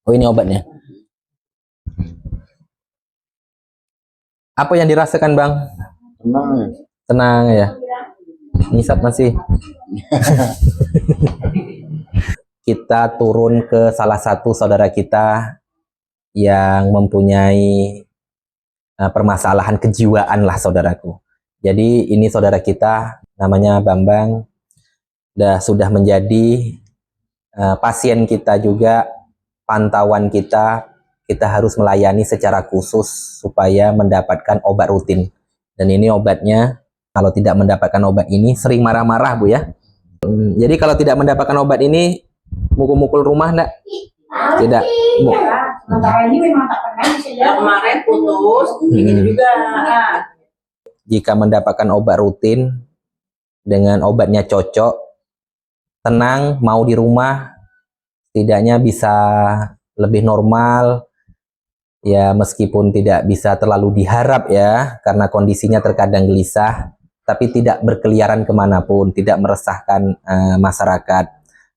Oh, ini obatnya. Apa yang dirasakan, Bang? Tenang ya. Tenang ya. Ngisap masih. Kita turun ke salah satu saudara kita yang mempunyai permasalahan kejiwaan lah, saudaraku. Jadi ini saudara kita namanya Bambang, sudah menjadi pasien kita juga, pantauan kita. Kita harus melayani secara khusus supaya mendapatkan obat rutin. Dan ini obatnya, kalau tidak mendapatkan obat ini sering marah-marah, Bu ya. Jadi kalau tidak mendapatkan obat ini, mukul-mukul rumah enggak? Tidak. Ini memang tak pernah kemarin putus, begini juga. Jika mendapatkan obat rutin dengan obatnya cocok, tenang, mau di rumah, setidaknya bisa lebih normal. Ya, meskipun tidak bisa terlalu diharap ya, karena kondisinya terkadang gelisah, tapi tidak berkeliaran kemanapun, tidak meresahkan masyarakat.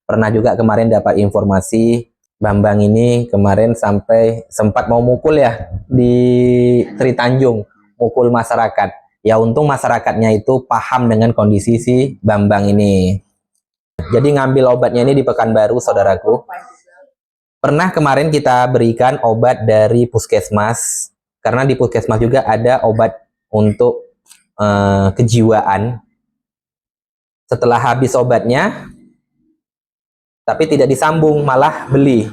Pernah juga kemarin dapat informasi, Bambang ini kemarin sampai sempat mau mukul ya, di Sri Tanjung, mukul masyarakat. Ya untung masyarakatnya itu paham dengan kondisi si Bambang ini. Jadi ngambil obatnya ini di Pekanbaru, saudaraku. Pernah kemarin kita berikan obat dari puskesmas, karena di puskesmas juga ada obat untuk kejiwaan. Setelah habis obatnya, tapi tidak disambung, malah beli.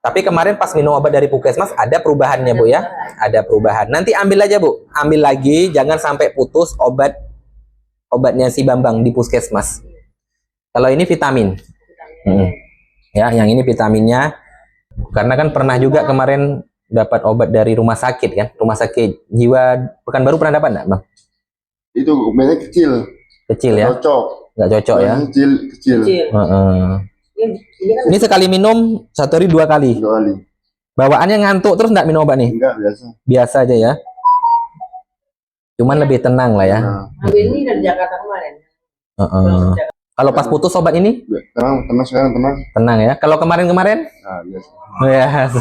Tapi kemarin pas minum obat dari puskesmas ada perubahannya, Bu ya. Ada perubahan. Nanti ambil aja, Bu. Ambil lagi, jangan sampai putus obatnya si Bambang di puskesmas. Kalau ini vitamin. Ya, yang ini vitaminnya. Karena kan pernah juga kemarin dapat obat dari rumah sakit kan. Rumah sakit jiwa Pekanbaru pernah dapat enggak, Bang? Itu obatnya kecil. Kecil ya? Cocok. Nggak cocok ya? Kecil. Ini sekali minum 1 hari 2 kali. 2 kali. Bawaannya ngantuk terus nggak minum obat nih? Enggak, biasa. Biasa aja ya. Cuman lebih tenang lah ya. Ini dari Jakarta kemarin. Kalau pas putus obat ini? Tenang sekarang, tenang. Tenang ya. Kalau kemarin-kemarin? Nah, biasa. Biasa.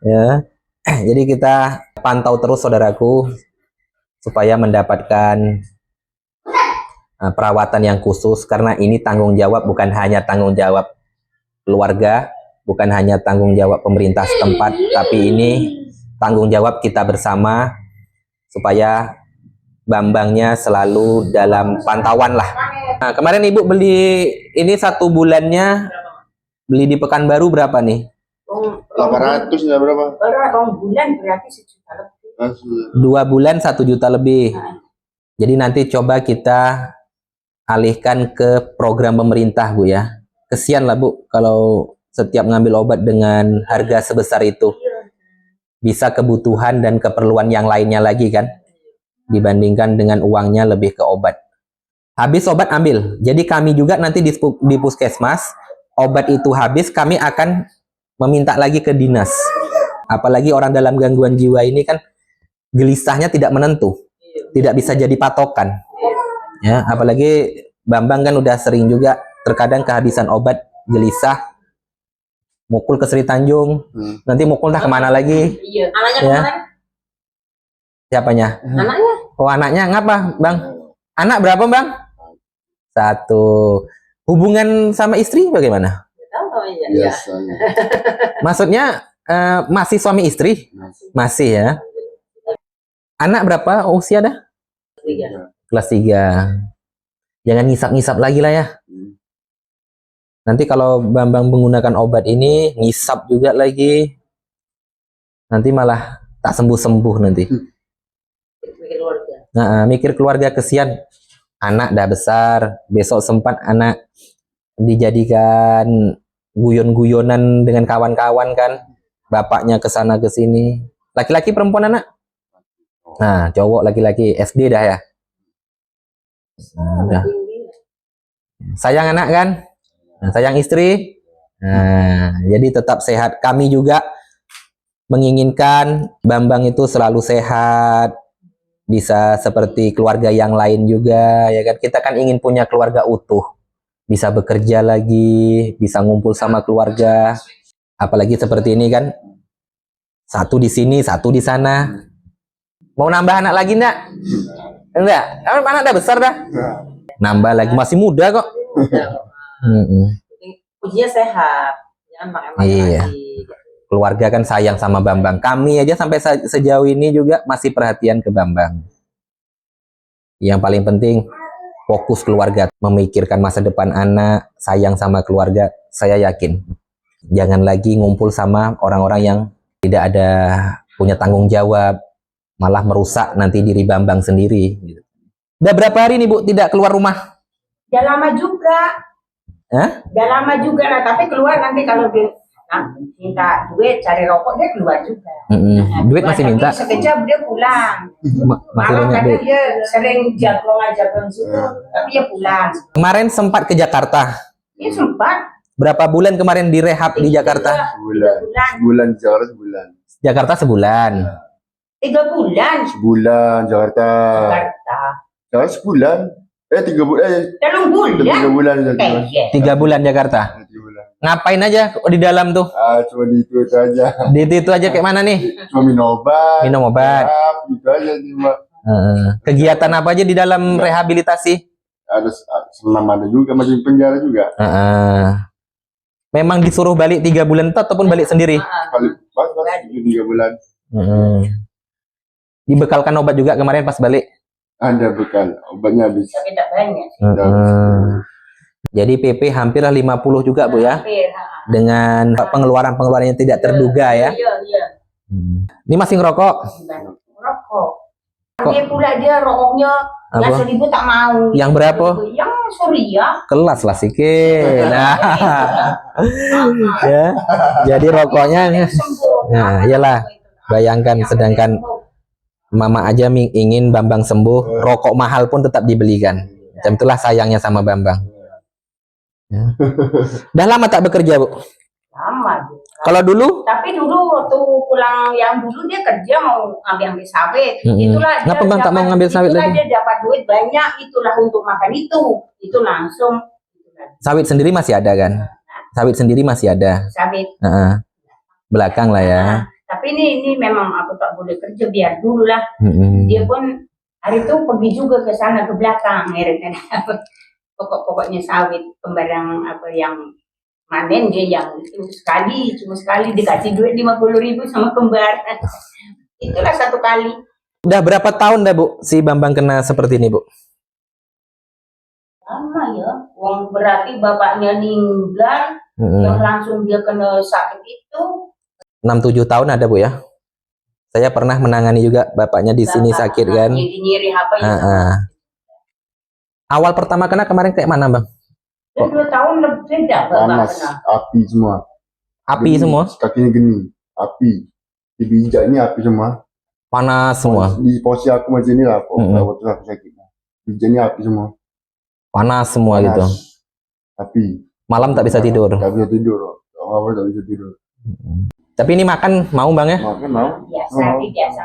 Ya. Jadi kita pantau terus, saudaraku, supaya mendapatkan perawatan yang khusus, karena ini tanggung jawab, bukan hanya tanggung jawab keluarga, bukan hanya tanggung jawab pemerintah setempat, tapi ini tanggung jawab kita bersama supaya Bambangnya selalu dalam pantauan lah. Nah, kemarin Ibu beli ini 1 bulannya beli di Pekanbaru berapa nih? 800 ya berapa? 2 bulan berarti 1 juta lebih. 2 bulan 1 juta lebih. Jadi nanti coba kita alihkan ke program pemerintah, Bu ya. Kesian lah, Bu, kalau setiap ngambil obat dengan harga sebesar itu. Bisa kebutuhan dan keperluan yang lainnya lagi kan, dibandingkan dengan uangnya lebih ke obat. Habis obat ambil. Jadi kami juga nanti di puskesmas, obat itu habis kami akan meminta lagi ke dinas. Apalagi orang dalam gangguan jiwa ini kan gelisahnya tidak menentu, tidak bisa jadi patokan. Ya, apalagi Bambang kan udah sering juga terkadang kehabisan obat, gelisah, mukul ke Sri Tanjung, nanti mukul entah kemana lagi. Iya, anaknya Ya. kemarin. Siapanya? Anaknya. Oh, anaknya ngapa, Bang? Anak berapa, Bang? 1. Hubungan sama istri bagaimana? Tahu ya. Biasanya. Maksudnya masih suami istri? Masih ya. Anak berapa usia dah? Kelas 3. Jangan ngisap-ngisap lagi lah ya. Nanti kalau Bambang menggunakan obat ini, ngisap juga lagi. Nanti malah tak sembuh-sembuh nanti. Nah, mikir keluarga, kesian. Anak dah besar, besok sempat anak dijadikan guyon-guyonan dengan kawan-kawan kan. Bapaknya ke sana ke sini. Laki-laki perempuan anak? Nah, cowok laki-laki SD dah ya. Nah, udah. Sayang anak kan? Nah, sayang istri. Nah, jadi tetap sehat. Kami juga menginginkan Bambang itu selalu sehat, bisa seperti keluarga yang lain juga, ya kan? Kita kan ingin punya keluarga utuh. bisa bekerja lagi, bisa ngumpul sama keluarga. Apalagi seperti ini kan, satu di sini, satu di sana. Mau nambah anak lagi enggak? Enggak, anak udah besar dah. Nambah lagi, masih muda kok. Ujinya sehat, jangan makan Iya. Keluarga kan sayang sama Bambang. Kami aja sampai sejauh ini juga masih perhatian ke Bambang. Yang paling penting fokus keluarga, memikirkan masa depan anak, sayang sama keluarga. Saya yakin. Jangan lagi ngumpul sama orang-orang yang tidak ada punya tanggung jawab, malah merusak nanti diri Bambang sendiri. Udah berapa hari nih Bu tidak keluar rumah? Udah lama juga. Hah? Udah lama juga lah, tapi keluar nanti kalau dia minta duit cari rokok dia keluar juga. Duit masih Tapi minta? sekejap dia pulang. Masih Malah banyak kadang duit. dia sering jago-jago situ, tapi dia pulang. Kemarin sempat ke Jakarta. Dia sempat Berapa bulan kemarin direhab di Jakarta? Sebulan Jakarta sebulan. Jakarta sebulan. 3 bulan. Sebulan Jakarta. Jakarta sebulan. 3 bulan. 3 bulan. 3 bulan. 3 bulan Jakarta. 3 bulan. Ngapain aja di dalam tuh? Cuma di itu aja. Di itu aja kayak mana nih? Cuma minum obat. Minum obat. Gitu aja cuma. Kegiatan apa aja di dalam rehabilitasi? Ada senam ada juga, masih penjara juga. Memang disuruh balik 3 bulan itu ataupun balik sendiri? Balik pas 3 bulan. Dibekalkan obat juga kemarin pas balik? Ada bekal, obatnya habis. Tapi tak banyak. Jadi PP hampir 50 juga Bu ya? Hampir. Dengan pengeluaran-pengeluaran yang tidak terduga ya? Iya. Ini masih ngerokok? Rokok. Dia pula dia rokoknya yang 1.000 tak mau. Yang berapa? Yang Surya. Kelas lah sikit. Nah, ya. Jadi rokoknya, nah, iyalah. Bayangkan, sedangkan Mama aja ingin Bambang sembuh, rokok mahal pun tetap dibelikan. Macam itulah sayangnya sama Bambang. Ya. Udah lama tak bekerja Bu? Lama. Kalau dulu? Tapi dulu waktu pulang yang dulu dia kerja mau ambil sawit. Itulah kenapa Bang tak mau ngambil sawit lagi? Dia dapat duit banyak, itulah untuk makan itu. Itu langsung. Sawit sendiri masih ada kan? Sawit sendiri masih ada. Sawit. Belakang lah ya. Tapi ini memang aku tak boleh kerja biar dulu lah. Dia pun hari itu pergi juga ke sana ke belakang. Pokoknya sawit pembarang apa yang manen dia yang itu cuma sekali dikasih duit 50.000 sama kembar. Itulah 1 kali. Udah berapa tahun dah Bu si Bambang kena seperti ini Bu? Lama ya. Wong berarti bapaknya meninggal, terus langsung dia kena sakit itu. 6-7 tahun ada Bu ya? Saya pernah menangani juga bapaknya di sini sakit kan? Jadi nyeri apa ya? Awal pertama kena kemarin kayak mana Bang? 2 tahun lebih dah panas, api semua. Api geni, semua? Kakinya geni, api. Di bijak ini api semua. Panas semua? Di posisi aku macam ini lah, waktu aku sakit. Bijak ini api semua. Panas semua gitu? Api. Malam tak bisa tidur? Tak bisa tidur. Apa tak bisa tidur. Tapi ini makan mau Bang ya? Makan mau? Biasa makan biasa.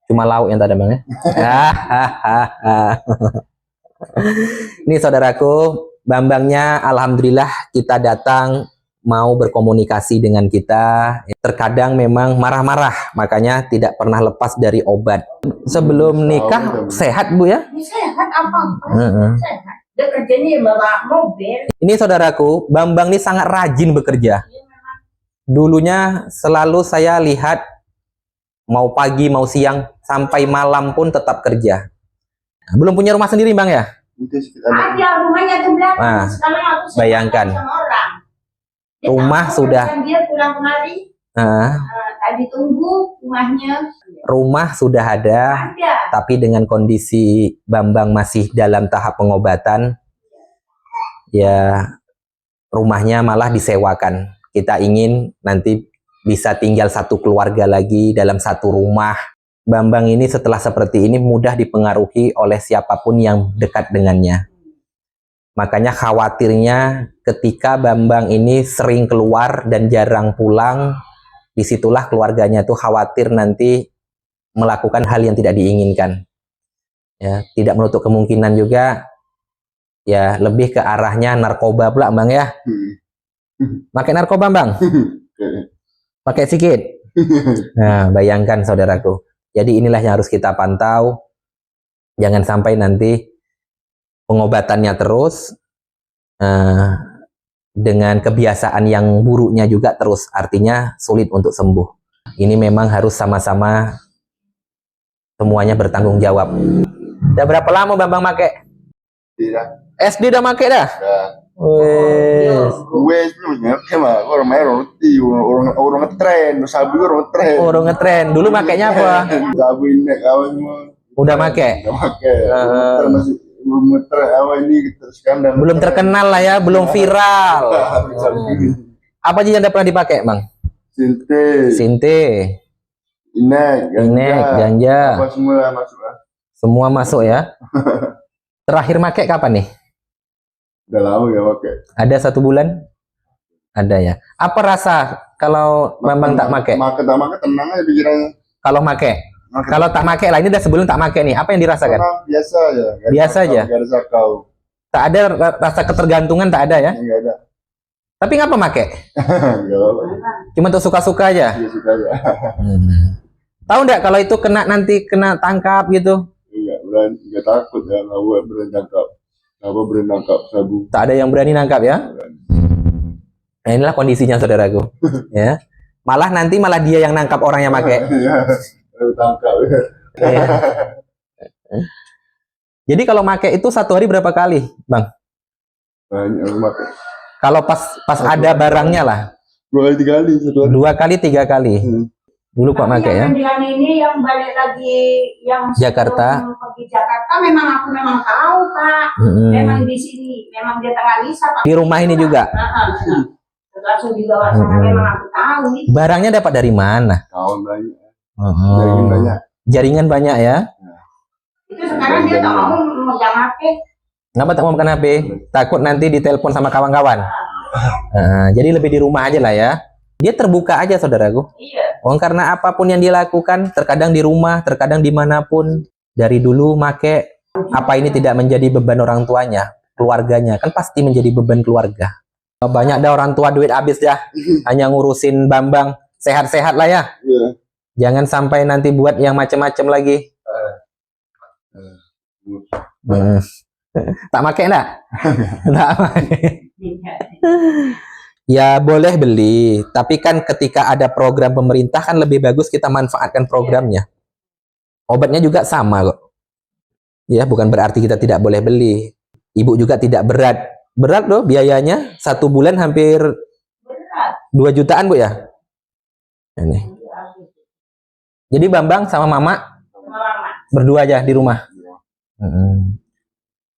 Cuma lauk yang tak ada Bang ya? Ini saudaraku, Bambangnya alhamdulillah kita datang mau berkomunikasi dengan kita. Terkadang memang marah-marah, makanya tidak pernah lepas dari obat. Sebelum nikah sehat Bu ya? Sehat apa? Sehat. Dia kerjanya bawa mobil. Ini saudaraku, Bambang ini sangat rajin bekerja. Dulunya selalu saya lihat mau pagi mau siang sampai malam pun tetap kerja. Belum punya rumah sendiri Bang ya? Ada rumahnya tuh belakang. Nah, sekarang aku bayangkan. sama orang. Rumah sudah. Dia pulang kemari. Tadi tunggu rumahnya. Rumah sudah ada. Tapi dengan kondisi Bambang masih dalam tahap pengobatan, ya rumahnya malah disewakan. Kita ingin nanti bisa tinggal satu keluarga lagi dalam satu rumah. Bambang ini setelah seperti ini mudah dipengaruhi oleh siapapun yang dekat dengannya. Makanya khawatirnya ketika Bambang ini sering keluar dan jarang pulang, disitulah keluarganya tuh khawatir nanti melakukan hal yang tidak diinginkan. Ya, tidak menutup kemungkinan juga Ya, lebih ke arahnya narkoba pula, Bang ya. Pakai narkoba, Bang? Pakai sedikit? Nah, bayangkan saudaraku. Jadi inilah yang harus kita pantau. Jangan sampai nanti pengobatannya terus dengan kebiasaan yang buruknya juga terus. Artinya sulit untuk sembuh. Ini memang harus sama-sama semuanya bertanggung jawab. Udah berapa lama Bambang pakai? Tidak. SD udah pakai dah? Wes. Gue sebenarnya mah orang main orang ngetren, sabu orang ngetren. Orang ngetren. Dulu makainya apa? Sabu ini kawan semua. Udah pakai? Udah pakai. Termasuk belum ngetren awal ini sekarang. Belum terkenal lah ya, belum viral. Apa aja yang udah pernah dipakai, Bang? Sinte. Inek, ganja. Apa semua masuk lah. Semua masuk ya. Terakhir pakai kapan nih? Udah lama ya pakai. Ada 1 bulan? Ada ya. Apa rasa kalau Bambang tak pakai? Tak pakai tenang aja pikirannya. Kalau pakai? Kalau tak pakai lah, ini udah sebulan tak pakai nih. Apa yang dirasakan? Biasa aja. Biasa aja. Gak ada sakau. Tak ada rasa ketergantungan, tak ada ya? Enggak ada. Tapi ngapa pakai? Enggak apa-apa. Cuma untuk suka-suka aja. Iya, suka aja. Tahu enggak kalau itu nanti kena tangkap gitu? Enggak takut ya, enggak berani tangkap. Enggak berani tangkap sabu. Tak ada yang berani nangkap ya? Nah, inilah kondisinya saudaraku. Ya. Malah dia yang nangkap orang yang pakai. Tangkap. Ya. Jadi kalau pakai itu 1 hari berapa kali, Bang? Banyak pakai. Kalau pas ada barangnya lah. 2 kali 3 kali, 2 kali 3 kali. Dulu Pak pakai ya. Yang ini yang balik lagi yang Jakarta. Pergi Jakarta memang aku tahu Pak. Memang di sini, memang dia tengah Nisa Pak. Di rumah ini juga. Langsung dibawa sana memang aku tahu nih. Barangnya dapat dari mana? Kawan banyak. Jaringan banyak. Jaringan banyak ya. Itu sekarang dia tak mau memegang HP. Kenapa tak mau makan HP? Takut nanti ditelepon sama kawan-kawan. Jadi lebih di rumah aja lah ya. Dia terbuka aja saudaraku. Iya. Karena apapun yang dia lakukan, terkadang di rumah, terkadang dimanapun, dari dulu make, apa ini tidak menjadi beban orang tuanya, keluarganya, kan pasti menjadi beban keluarga. Banyak dah orang tua duit habis ya, hanya ngurusin Bambang, sehat-sehat lah ya. Iya. Jangan sampai nanti buat yang macam-macam lagi. Tak make enggak? Tak make. Ya boleh beli, tapi kan ketika ada program pemerintah kan lebih bagus kita manfaatkan programnya. Obatnya juga sama kok. Ya bukan berarti kita tidak boleh beli. Ibu juga tidak berat. Berat loh biayanya, 1 bulan hampir 2 jutaan Bu ya. Ini. Jadi Bambang sama Mama berdua aja di rumah.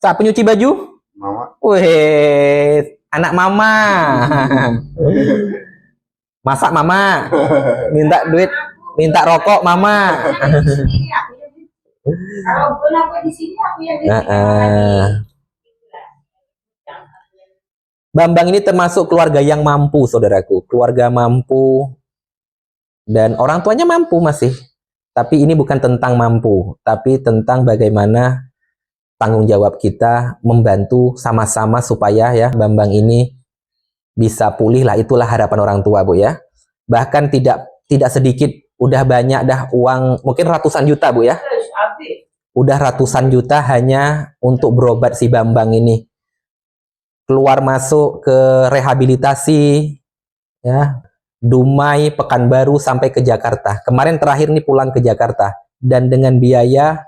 Saat penyuci baju? Mama. Wih, anak Mama. Masak Mama. Minta duit, minta rokok Mama. Kalau pun aku di sini aku yang di Bambang ini termasuk keluarga yang mampu, saudaraku. Keluarga mampu dan orang tuanya mampu masih. Tapi ini bukan tentang mampu, tapi tentang bagaimana tanggung jawab kita membantu sama-sama supaya ya Bambang ini bisa pulih lah. Itulah harapan orang tua Bu ya. Bahkan tidak sedikit, udah banyak dah uang, mungkin ratusan juta Bu ya. Udah ratusan juta hanya untuk berobat si Bambang ini. Keluar masuk ke rehabilitasi ya, Dumai, Pekanbaru sampai ke Jakarta. Kemarin terakhir nih pulang ke Jakarta dan dengan biaya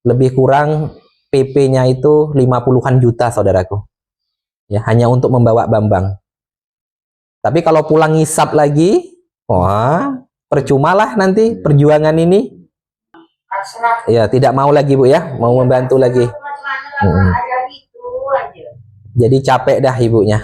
lebih kurang PP-nya itu 50-an juta saudaraku. Ya, hanya untuk membawa Bambang. Tapi kalau pulang ngisap lagi, wah, percumalah nanti perjuangan ini. Ya, tidak mau lagi Bu ya, mau membantu lagi. Jadi capek dah ibunya.